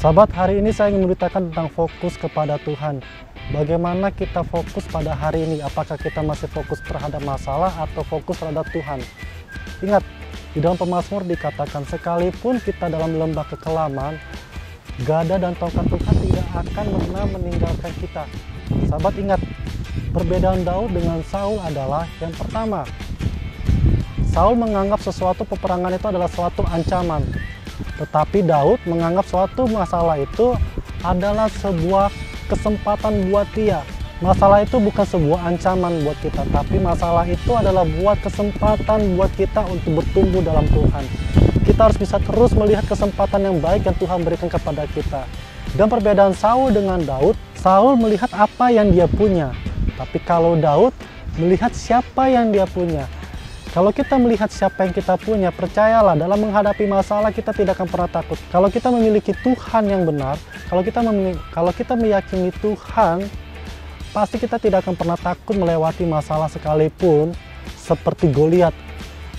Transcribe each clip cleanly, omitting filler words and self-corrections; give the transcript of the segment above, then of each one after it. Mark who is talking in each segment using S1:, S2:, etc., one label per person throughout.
S1: Sahabat, hari ini saya ingin memberitakan tentang fokus kepada Tuhan. Bagaimana kita fokus pada hari ini? Apakah kita masih fokus terhadap masalah atau fokus terhadap Tuhan? Ingat, di dalam Pemazmur dikatakan, sekalipun kita dalam lembah kekelaman, gada dan tongkat Tuhan tidak akan pernah meninggalkan kita. Sahabat, ingat, perbedaan Daud dengan Saul adalah yang pertama, Saul menganggap sesuatu peperangan itu adalah suatu ancaman. Tetapi Daud menganggap suatu masalah itu adalah sebuah kesempatan buat dia. Masalah itu bukan sebuah ancaman buat kita, tapi masalah itu adalah buat kesempatan buat kita untuk bertumbuh dalam Tuhan. Kita harus bisa terus melihat kesempatan yang baik yang Tuhan berikan kepada kita. Dan perbedaan Saul dengan Daud, Saul melihat apa yang dia punya. Tapi kalau Daud melihat siapa yang dia punya. Kalau kita melihat siapa yang kita punya, percayalah dalam menghadapi masalah kita tidak akan pernah takut. Kalau kita memiliki Tuhan yang benar, kalau kita meyakini Tuhan, pasti kita tidak akan pernah takut melewati masalah sekalipun seperti Goliat.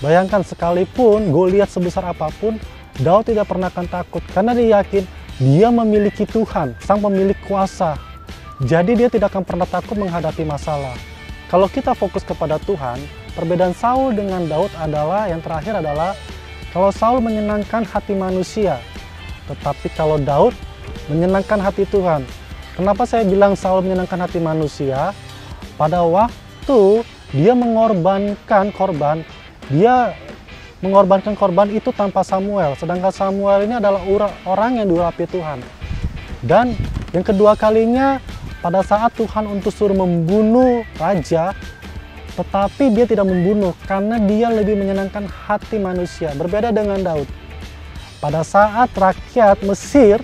S1: Bayangkan, sekalipun Goliat sebesar apapun, Daud tidak pernah akan takut karena dia yakin dia memiliki Tuhan, sang pemilik kuasa. Jadi dia tidak akan pernah takut menghadapi masalah. Kalau kita fokus kepada Tuhan, perbedaan Saul dengan Daud adalah, yang terakhir adalah, kalau Saul menyenangkan hati manusia, tetapi kalau Daud menyenangkan hati Tuhan. Kenapa saya bilang Saul menyenangkan hati manusia? Pada waktu dia mengorbankan korban itu tanpa Samuel, sedangkan Samuel ini adalah orang yang diurapi Tuhan. Dan yang kedua kalinya, pada saat Tuhan untuk suruh membunuh raja, tetapi dia tidak membunuh karena dia lebih menyenangkan hati manusia. Berbeda dengan Daud. Pada saat rakyat Mesir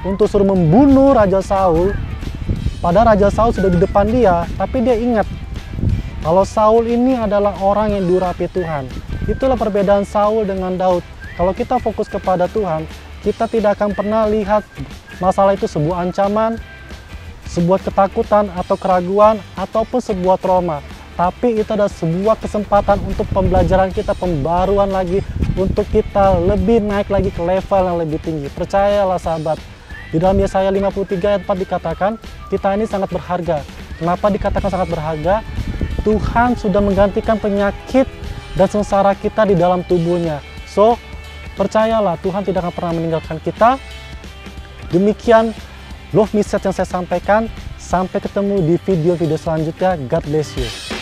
S1: untuk suruh membunuh Raja Saul, pada Raja Saul sudah di depan dia, tapi dia ingat kalau Saul ini adalah orang yang diurapi Tuhan. Itulah perbedaan Saul dengan Daud. Kalau kita fokus kepada Tuhan, kita tidak akan pernah lihat masalah itu sebuah ancaman, sebuah ketakutan atau keraguan, ataupun sebuah trauma. Tapi itu adalah sebuah kesempatan untuk pembelajaran kita, pembaruan lagi, untuk kita lebih naik lagi ke level yang lebih tinggi. Percayalah sahabat, di dalam Yesaya 53 ayat 4 dikatakan, kita ini sangat berharga. Kenapa dikatakan sangat berharga? Tuhan sudah menggantikan penyakit dan sengsara kita di dalam tubuhnya. So, percayalah, Tuhan tidak akan pernah meninggalkan kita. Demikian love message yang saya sampaikan. Sampai ketemu di video-video selanjutnya. God bless you.